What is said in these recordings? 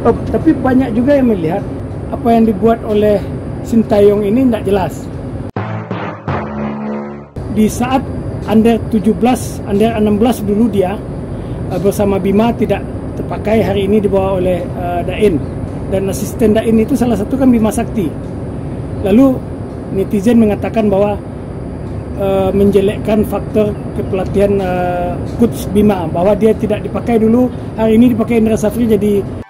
Tapi banyak juga yang melihat apa yang dibuat oleh Sintayong ini tidak jelas. Di saat under 17, under 16 dulu dia bersama Bima tidak terpakai, hari ini dibawa oleh Dain. Dan asisten Dain itu salah satu kan Bima Sakti. Lalu netizen mengatakan bahwa menjelekkan faktor kepelatihan coach Bima, bahwa dia tidak dipakai dulu, hari ini dipakai Indra Safri jadi.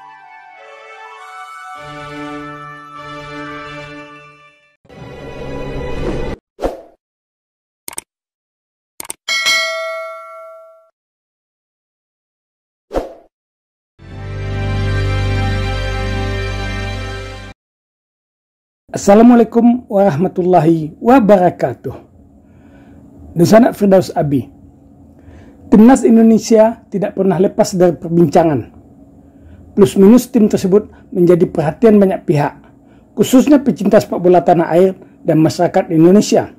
Assalamualaikum warahmatullahi wabarakatuh. Nusana Firdaus Abi. Timnas Indonesia tidak pernah lepas dari perbincangan. Plus minus tim tersebut menjadi perhatian banyak pihak, khususnya pecinta sepak bola tanah air dan masyarakat Indonesia.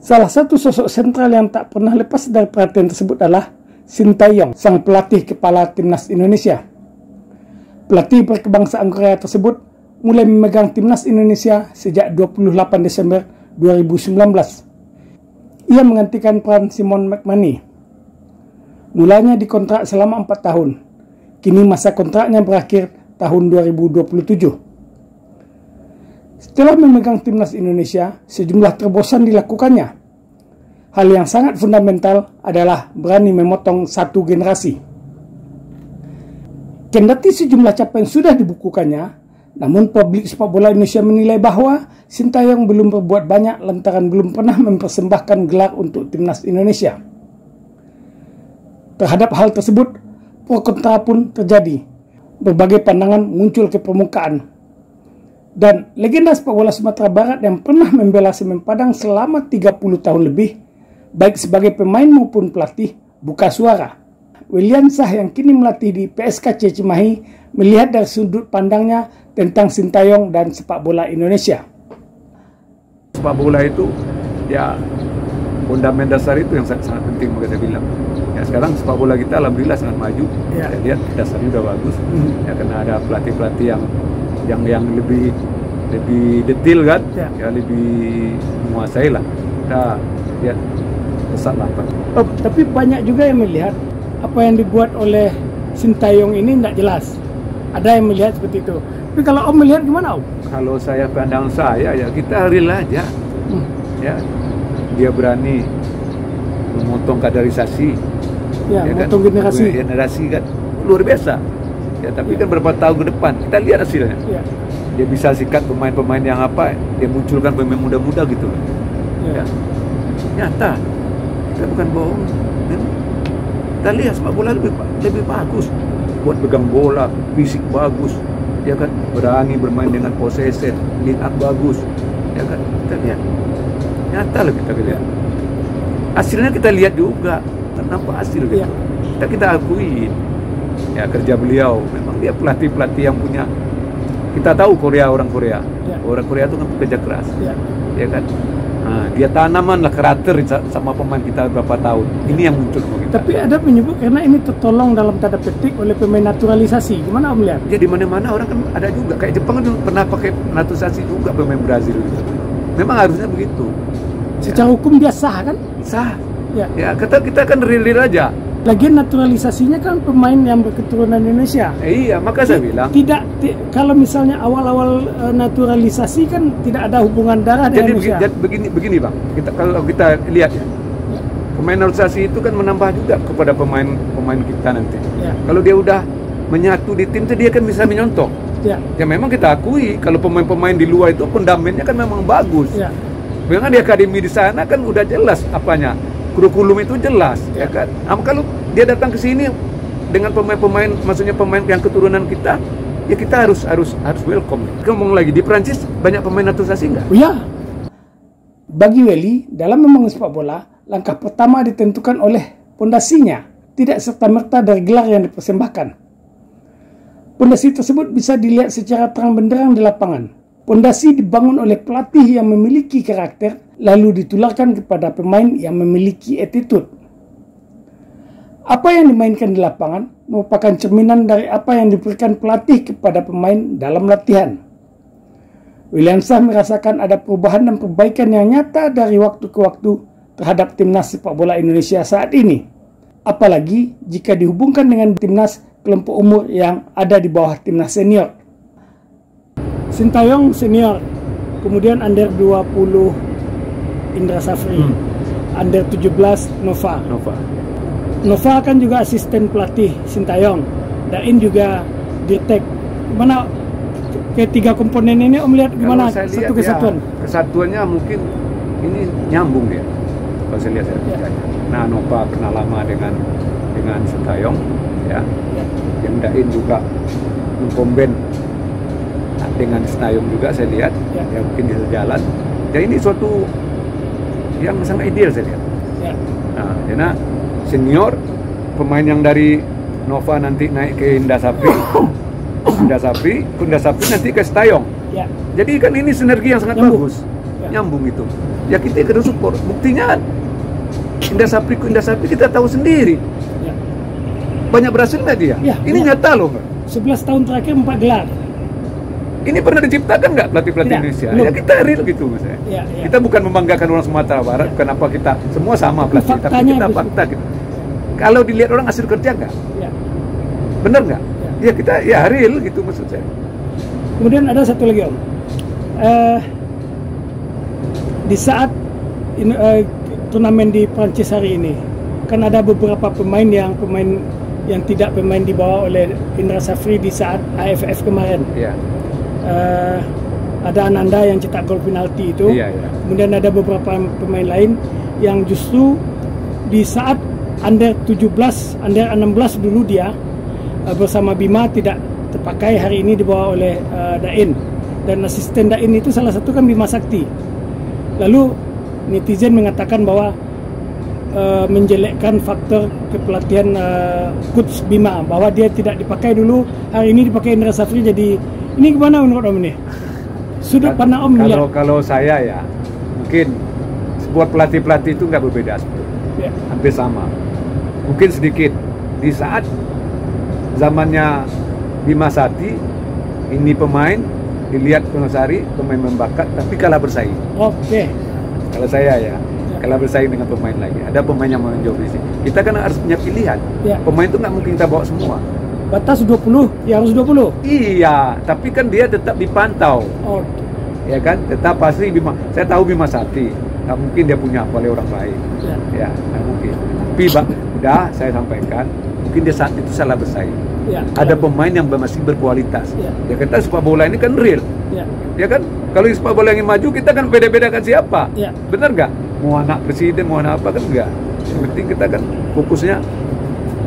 Salah satu sosok sentral yang tak pernah lepas dari perhatian tersebut adalah Sintayong, sang pelatih kepala Timnas Indonesia. Pelatih berkebangsaan Korea tersebut mulai memegang Timnas Indonesia sejak 28 Desember 2019. Ia menggantikan peran Simon McManamy. Mulanya dikontrak selama 4 tahun. Kini masa kontraknya berakhir tahun 2027. Setelah memegang Timnas Indonesia, sejumlah terobosan dilakukannya. Hal yang sangat fundamental adalah berani memotong satu generasi. Kendati sejumlah capaian sudah dibukukannya, namun publik sepak bola Indonesia menilai bahwa Sintayong belum berbuat banyak lantaran belum pernah mempersembahkan gelar untuk Timnas Indonesia. Terhadap hal tersebut, pro kontra pun terjadi. Berbagai pandangan muncul ke permukaan. Dan legenda sepak bola Sumatera Barat yang pernah membela Semen Padang selama 30 tahun lebih, baik sebagai pemain maupun pelatih, buka suara. William Shah yang kini melatih di PSKC Cimahi melihat dari sudut pandangnya tentang Sintayong dan sepak bola Indonesia. Sepak bola itu ya fundament dasar itu yang sangat penting, makanya saya bilang. Ya sekarang sepak bola kita alhamdulillah sangat maju. Ya. Saya lihat dasarnya udah bagus. Ya karena ada pelatih-pelatih yang lebih detail kan, ya lebih menguasai lah. Kita lihat pesat lah. Tapi banyak juga yang melihat apa yang dibuat oleh Sintayong ini tidak jelas. Ada yang melihat seperti itu. Tapi kalau Om melihat gimana Om? Kalau saya pandang saya ya kita real aja. Ya, dia berani memotong kaderisasi. Ya, ya memotong kan? Generasi kan luar biasa. Ya, tapi kan berapa tahun ke depan kita lihat hasilnya. Ya. Dia bisa sikat pemain-pemain yang apa? Dia munculkan pemain muda-muda gitu. Ya. Nyata. Kita bukan bohong. Kita lihat sepak bola lebih bagus. Buat pegang bola, fisik bagus, ya kan, berani bermain dengan possession, lead up bagus, ya kan, kita lihat, nyata loh kita lihat. Hasilnya kita lihat juga, nampak hasil gitu. Kita akui, ya kerja beliau, memang dia pelatih yang punya, kita tahu orang Korea itu kan pekerja keras, ya kan. Nah, dia tanaman lah karakter sama pemain kita berapa tahun. Ini yang muncul sama kita. Tapi ada menyebut karena ini tertolong dalam tanda petik oleh pemain naturalisasi. Gimana Om lihat? Jadi mana-mana orang kan ada juga. Kayak Jepang kan pernah pakai naturalisasi juga pemain Brazil. Memang harusnya begitu. Secara hukum dia sah kan? Sah. Ya kita kan real aja. Lagian naturalisasinya kan pemain yang berketurunan Indonesia. Iya, maka saya bilang. Kalau misalnya awal-awal naturalisasi kan tidak ada hubungan darah dengan Indonesia. Jadi begini Bang, kalau kita lihat ya, pemain naturalisasi itu kan menambah juga kepada pemain kita nanti. Ya. Kalau dia udah menyatu di tim, dia kan bisa menyontoh. Ya memang kita akui kalau pemain-pemain di luar itu fundamennya kan memang bagus. Ya. Memang di akademi di sana kan udah jelas apanya. Kurikulum itu jelas, ya kan. Nah, kalau dia datang ke sini dengan pemain-pemain, maksudnya pemain yang keturunan kita, ya kita harus welcome. Ngomong lagi di Prancis banyak pemain naturalisasi enggak? Iya. Bagi Welly, dalam membangun sepak bola, langkah pertama ditentukan oleh pondasinya, tidak serta-merta dari gelar yang dipersembahkan. Pondasi tersebut bisa dilihat secara terang benderang di lapangan. Pondasi dibangun oleh pelatih yang memiliki karakter, lalu ditularkan kepada pemain yang memiliki attitude. Apa yang dimainkan di lapangan merupakan cerminan dari apa yang diberikan pelatih kepada pemain dalam latihan. Williamsah merasakan ada perubahan dan perbaikan yang nyata dari waktu ke waktu terhadap timnas sepak bola Indonesia saat ini. Apalagi jika dihubungkan dengan timnas kelompok umur yang ada di bawah timnas senior. Sintayong senior, kemudian under 20 Indra Safri, under 17 Nova kan juga asisten pelatih Sintayong, Dain juga Dirtek. Gimana ketiga komponen ini Om lihat gimana satu kesatuan? Ya, kesatuannya mungkin ini nyambung ya. Kalau saya lihat Nah, Nova pernah lama dengan Sintayong ya. Yang Dain juga mengkomben dengan Sintayong juga saya lihat ya mungkin bisa jalan. Ya ini suatu yang sangat ideal saya lihat. Nah, karena senior pemain yang dari Nova nanti naik ke Indra Safri nanti ke Sintayong. Jadi kan ini sinergi yang sangat bagus. Nyambung itu. Ya kita ikut support. Buktinya Indra Safri kita tahu sendiri. Banyak berhasil nggak dia? Ini nyata loh. 11 tahun terakhir 4 gelar. Ini pernah diciptakan nggak pelatih-pelatih Indonesia? Ya kita real gitu mas ya. Kita bukan membanggakan orang Sumatera Barat, kenapa kita semua sama pelatih, tapi kita fakta gitu. Kalau dilihat orang hasil kerja nggak? Bener nggak? Ya kita real gitu maksud saya. Kemudian ada satu lagi Om. Di saat turnamen di Prancis hari ini, kan ada beberapa pemain yang tidak pemain dibawa oleh Indra Safri di saat AFF kemarin. Ada Ananda yang cetak gol penalti itu. Kemudian ada beberapa pemain lain yang justru di saat under 17, under 16 dulu dia bersama Bima tidak terpakai, hari ini dibawa oleh Dain. Dan asisten Dain itu salah satu kan Bima Sakti. Lalu netizen mengatakan bahwa menjelekkan faktor kepelatihan coach Bima, bahwa dia tidak dipakai dulu, hari ini dipakai Indra Safri. Jadi ini gimana menurut Om ini? Sudut pandang Om lihat. Kalau saya ya, mungkin sebuah pelatih itu nggak berbeda sebetulnya. Hampir sama. Mungkin sedikit di saat zamannya Bima Sakti, ini pemain dilihat Wonosari pemain membakat tapi kalah bersaing. Kalau saya ya, kalah bersaing dengan pemain lagi. Ada pemain yang menjauh di sini. Kita kan harus punya pilihan. Pemain itu nggak mungkin kita bawa semua. Batas 20, ya harus 20. Iya, tapi kan dia tetap dipantau. Ya kan, tetap pasti Bima. Saya tahu Bima Sakti, nggak mungkin dia punya apa oleh orang lain. Ya, nggak mungkin. Tapi udah saya sampaikan, mungkin dia saat itu salah bersaing. Ada pemain yang masih berkualitas. Ya kita sepak bola ini kan real. Ya kan, kalau sepak bola yang maju kita kan beda-bedakan siapa. Benar nggak? Mau anak presiden, mau anak apa kan enggak. Yang penting kita kan fokusnya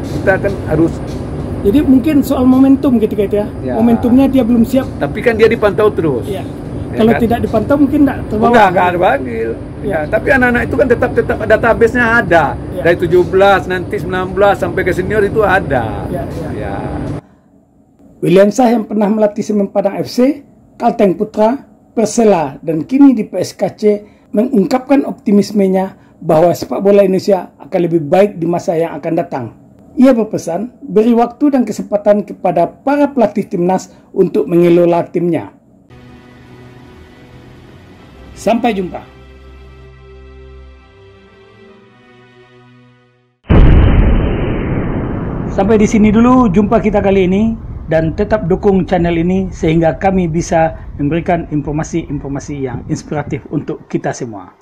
kita kan harus. Jadi mungkin soal momentum ketika itu momentumnya dia belum siap. Tapi kan dia dipantau terus. Kalau kan? Tidak dipantau mungkin enggak terbawa. Enggak dipanggil. Tapi anak-anak itu kan tetap database-nya ada. Dari 17 nanti 19 sampai ke senior itu ada. Williamsah yang pernah melatih Semen Padang FC, Kalteng Putra, Persela dan kini di PSKC mengungkapkan optimismenya bahwa sepak bola Indonesia akan lebih baik di masa yang akan datang. Ia berpesan, beri waktu dan kesempatan kepada para pelatih timnas untuk mengelola timnya. Sampai jumpa. Sampai di sini dulu jumpa kita kali ini, dan tetap dukung channel ini sehingga kami bisa memberikan informasi-informasi yang inspiratif untuk kita semua.